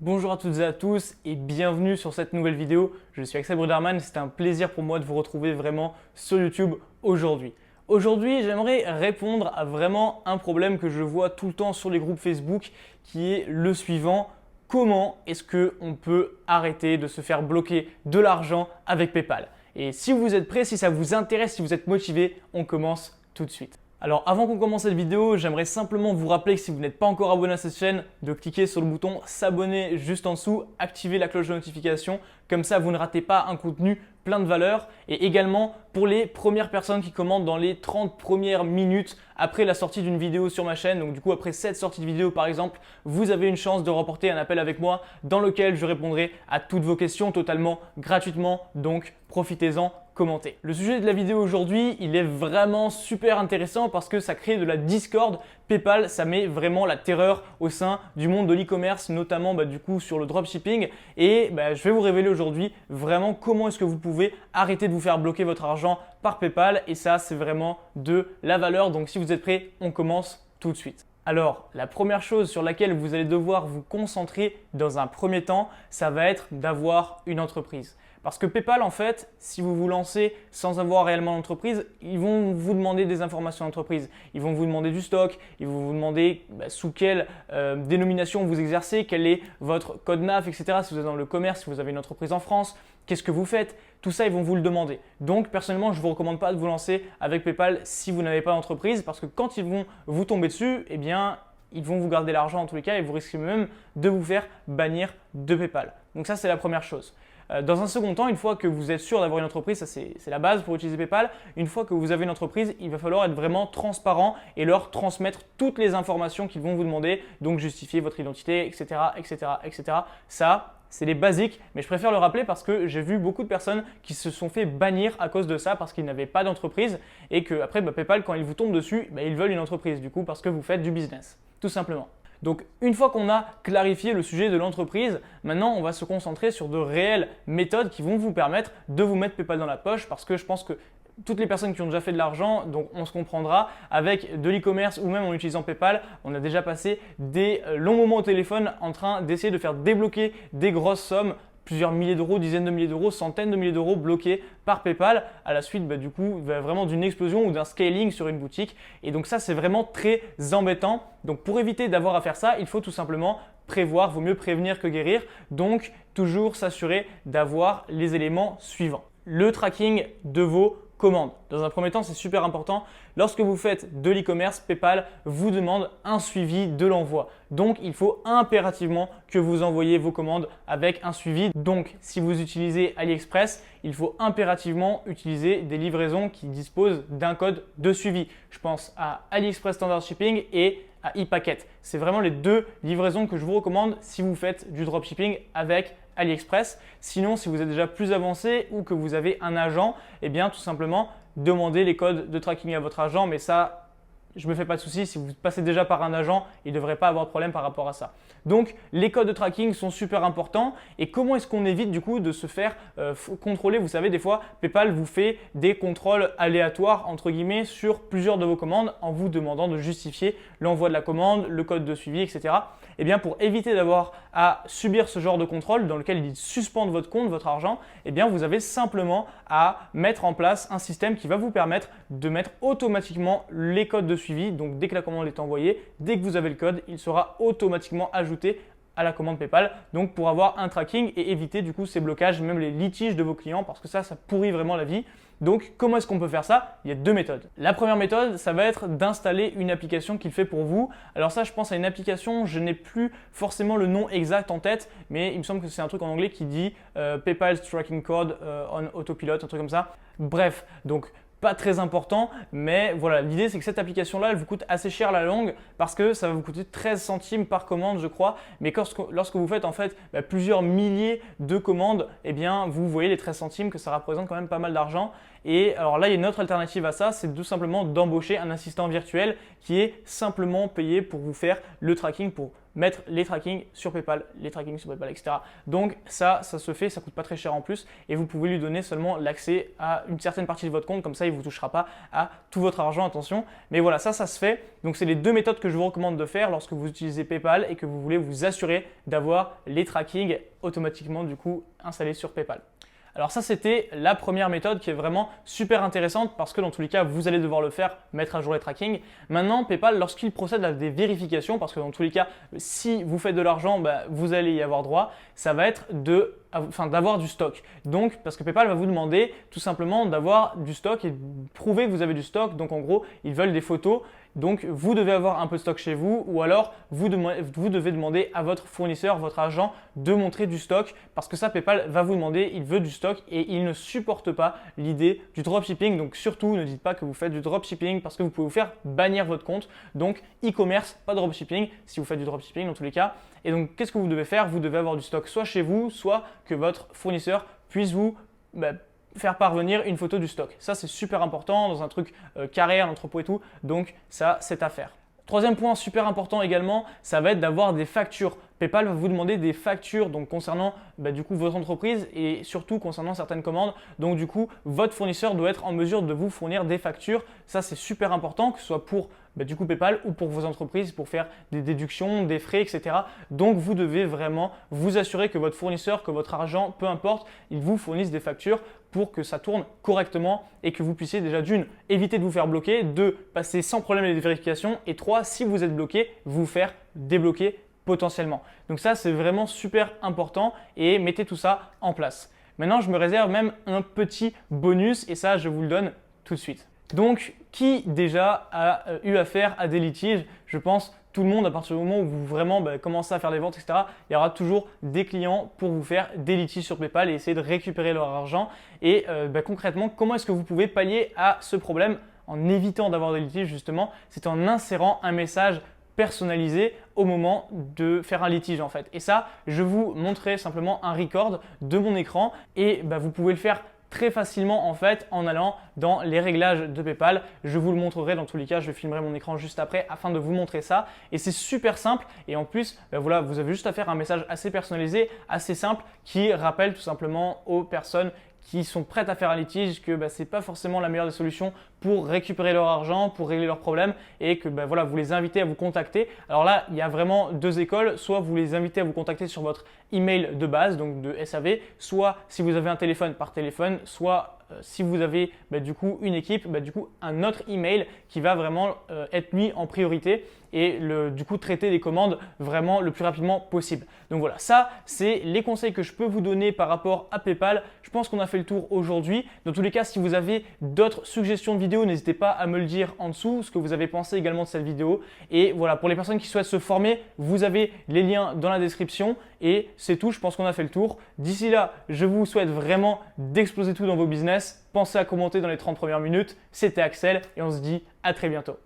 Bonjour à toutes et à tous et bienvenue sur cette nouvelle vidéo. Je suis Axel Bruderman, c'est un plaisir pour moi de vous retrouver vraiment sur YouTube aujourd'hui. Aujourd'hui, j'aimerais répondre à vraiment un problème que je vois tout le temps sur les groupes Facebook qui est le suivant. Comment est-ce qu'on peut arrêter de se faire bloquer de l'argent avec PayPal? Et si vous êtes prêts, si ça vous intéresse, si vous êtes motivé, on commence tout de suite. Alors avant qu'on commence cette vidéo, j'aimerais simplement vous rappeler que si vous n'êtes pas encore abonné à cette chaîne, de cliquer sur le bouton s'abonner juste en dessous, activer la cloche de notification, comme ça vous ne ratez pas un contenu plein de valeur. Et également pour les premières personnes qui commentent dans les 30 premières minutes après la sortie d'une vidéo sur ma chaîne, donc du coup après cette sortie de vidéo par exemple, vous avez une chance de remporter un appel avec moi dans lequel je répondrai à toutes vos questions totalement gratuitement, donc profitez-en. Commentez. Le sujet de la vidéo aujourd'hui, il est vraiment super intéressant parce que ça crée de la discorde. PayPal, ça met vraiment la terreur au sein du monde de l'e-commerce, notamment du coup sur le dropshipping. Et je vais vous révéler aujourd'hui vraiment comment est-ce que vous pouvez arrêter de vous faire bloquer votre argent par PayPal. Et ça, c'est vraiment de la valeur. Donc si vous êtes prêts, on commence tout de suite. Alors, la première chose sur laquelle vous allez devoir vous concentrer dans un premier temps, ça va être d'avoir une entreprise. Parce que PayPal, en fait, si vous vous lancez sans avoir réellement d'entreprise, ils vont vous demander des informations d'entreprise. Ils vont vous demander du stock, ils vont vous demander sous quelle dénomination vous exercez, quel est votre code NAF, etc. Si vous êtes dans le commerce, si vous avez une entreprise en France, qu'est-ce que vous faites? Tout ça, ils vont vous le demander. Donc, personnellement, je ne vous recommande pas de vous lancer avec PayPal si vous n'avez pas d'entreprise parce que quand ils vont vous tomber dessus, eh bien, ils vont vous garder l'argent en tous les cas et vous risquez même de vous faire bannir de PayPal. Donc ça, c'est la première chose. Dans un second temps, une fois que vous êtes sûr d'avoir une entreprise, ça c'est la base pour utiliser PayPal, une fois que vous avez une entreprise, il va falloir être vraiment transparent et leur transmettre toutes les informations qu'ils vont vous demander, donc justifier votre identité, etc. etc., etc. Ça, c'est les basiques, mais je préfère le rappeler parce que j'ai vu beaucoup de personnes qui se sont fait bannir à cause de ça parce qu'ils n'avaient pas d'entreprise et que après PayPal, quand ils vous tombent dessus, ils veulent une entreprise du coup parce que vous faites du business, tout simplement. Donc une fois qu'on a clarifié le sujet de l'entreprise, maintenant on va se concentrer sur de réelles méthodes qui vont vous permettre de vous mettre PayPal dans la poche parce que je pense que toutes les personnes qui ont déjà fait de l'argent, donc on se comprendra, avec de l'e-commerce ou même en utilisant PayPal, on a déjà passé des longs moments au téléphone en train d'essayer de faire débloquer des grosses sommes, plusieurs milliers d'euros, dizaines de milliers d'euros, centaines de milliers d'euros bloqués par PayPal à la suite du coup vraiment d'une explosion ou d'un scaling sur une boutique. Et donc ça, c'est vraiment très embêtant. Donc pour éviter d'avoir à faire ça, il faut tout simplement prévoir, vaut mieux prévenir que guérir. Donc toujours s'assurer d'avoir les éléments suivants. Le tracking de vos commandes. Dans un premier temps, c'est super important. Lorsque vous faites de l'e-commerce, PayPal vous demande un suivi de l'envoi. Donc, il faut impérativement que vous envoyiez vos commandes avec un suivi. Donc, si vous utilisez AliExpress, il faut impérativement utiliser des livraisons qui disposent d'un code de suivi. Je pense à AliExpress Standard Shipping et à ePacket. C'est vraiment les deux livraisons que je vous recommande si vous faites du dropshipping avec AliExpress. Sinon, si vous êtes déjà plus avancé ou que vous avez un agent, eh bien tout simplement demandez les codes de tracking à votre agent. Mais ça, je ne me fais pas de soucis. Si vous passez déjà par un agent, il ne devrait pas avoir de problème par rapport à ça. Donc, les codes de tracking sont super importants. Et comment est-ce qu'on évite du coup de se faire contrôler? Vous savez, des fois, PayPal vous fait des contrôles aléatoires entre guillemets sur plusieurs de vos commandes en vous demandant de justifier l'envoi de la commande, le code de suivi, etc. Eh bien, pour éviter d'avoir à subir ce genre de contrôle dans lequel ils suspendent votre compte, votre argent, eh bien, vous avez simplement à mettre en place un système qui va vous permettre de mettre automatiquement les codes de suivi. Donc, dès que la commande est envoyée, dès que vous avez le code, il sera automatiquement ajouté à la commande PayPal, donc pour avoir un tracking et éviter du coup ces blocages, même les litiges de vos clients parce que ça pourrit vraiment la vie. Donc comment est-ce qu'on peut faire ça? Il y a deux méthodes. La première méthode, ça va être d'installer une application qu'il fait pour vous. Alors ça, je pense à une application, je n'ai plus forcément le nom exact en tête, mais il me semble que c'est un truc en anglais qui dit PayPal's Tracking Code on Autopilot, un truc comme ça. Bref, donc pas très important, mais voilà, l'idée c'est que cette application-là, elle vous coûte assez cher à la longue parce que ça va vous coûter 13 centimes par commande, je crois. Mais lorsque vous faites en fait plusieurs milliers de commandes, eh bien vous voyez les 13 centimes que ça représente quand même pas mal d'argent. Et alors là, il y a une autre alternative à ça, c'est tout simplement d'embaucher un assistant virtuel qui est simplement payé pour vous faire le tracking, pour mettre les trackings sur PayPal, etc. Donc ça se fait, ça coûte pas très cher en plus et vous pouvez lui donner seulement l'accès à une certaine partie de votre compte, comme ça il ne vous touchera pas à tout votre argent, attention. Mais voilà, ça se fait. Donc c'est les deux méthodes que je vous recommande de faire lorsque vous utilisez PayPal et que vous voulez vous assurer d'avoir les trackings automatiquement du coup installés sur PayPal. Alors ça, c'était la première méthode qui est vraiment super intéressante parce que dans tous les cas, vous allez devoir le faire, mettre à jour les trackings. Maintenant, PayPal, lorsqu'il procède à des vérifications, parce que dans tous les cas, si vous faites de l'argent, vous allez y avoir droit, ça va être d'avoir du stock. Donc, parce que PayPal va vous demander tout simplement d'avoir du stock et prouver que vous avez du stock. Donc en gros, ils veulent des photos. Donc, vous devez avoir un peu de stock chez vous ou alors vous devez demander à votre fournisseur, votre agent de montrer du stock parce que ça, PayPal va vous demander, il veut du stock et il ne supporte pas l'idée du dropshipping. Donc, surtout, ne dites pas que vous faites du dropshipping parce que vous pouvez vous faire bannir votre compte. Donc, e-commerce, pas de dropshipping si vous faites du dropshipping dans tous les cas. Et donc, qu'est-ce que vous devez faire? Vous devez avoir du stock soit chez vous, soit que votre fournisseur puisse vous faire parvenir une photo du stock. Ça, c'est super important dans un truc carré à l'entrepôt et tout. Donc, ça, c'est à faire. Troisième point super important également, ça va être d'avoir des factures. PayPal va vous demander des factures donc concernant du coup votre entreprise et surtout concernant certaines commandes. Donc du coup, votre fournisseur doit être en mesure de vous fournir des factures. Ça, c'est super important que ce soit pour du coup PayPal ou pour vos entreprises pour faire des déductions, des frais, etc. Donc vous devez vraiment vous assurer que votre fournisseur, que votre argent, peu importe, il vous fournisse des factures pour que ça tourne correctement et que vous puissiez déjà d'une, éviter de vous faire bloquer, deux, passer sans problème les vérifications et trois, si vous êtes bloqué, vous faire débloquer potentiellement. Donc ça, c'est vraiment super important et mettez tout ça en place. Maintenant, je me réserve même un petit bonus et ça, je vous le donne tout de suite. Donc, qui déjà a eu affaire à des litiges? Je pense tout le monde, à partir du moment où vous vraiment commencez à faire des ventes, etc., il y aura toujours des clients pour vous faire des litiges sur PayPal et essayer de récupérer leur argent. Et concrètement, comment est-ce que vous pouvez pallier à ce problème en évitant d'avoir des litiges justement? C'est en insérant un message personnalisé au moment de faire un litige en fait. Et ça, je vous montrerai simplement un record de mon écran et vous pouvez le faire très facilement en fait en allant dans les réglages de PayPal. Je vous le montrerai dans tous les cas, je filmerai mon écran juste après afin de vous montrer ça. Et c'est super simple et en plus, voilà, vous avez juste à faire un message assez personnalisé, assez simple qui rappelle tout simplement aux personnes qui sont prêtes à faire un litige que ce n'est pas forcément la meilleure des solutions pour récupérer leur argent, pour régler leurs problèmes et que voilà, vous les invitez à vous contacter. Alors là, il y a vraiment deux écoles. Soit vous les invitez à vous contacter sur votre email de base, donc de SAV, soit si vous avez un téléphone par téléphone, soit si vous avez du coup une équipe, du coup un autre email qui va vraiment être mis en priorité et du coup traiter les commandes vraiment le plus rapidement possible. Donc voilà, ça c'est les conseils que je peux vous donner par rapport à PayPal. Je pense qu'on a fait le tour aujourd'hui. Dans tous les cas, si vous avez d'autres suggestions de vidéos, n'hésitez pas à me le dire en dessous, ce que vous avez pensé également de cette vidéo. Et voilà, pour les personnes qui souhaitent se former, vous avez les liens dans la description. Et c'est tout, je pense qu'on a fait le tour. D'ici là, je vous souhaite vraiment d'exploser tout dans vos business. Pensez à commenter dans les 30 premières minutes. C'était Axel et on se dit à très bientôt.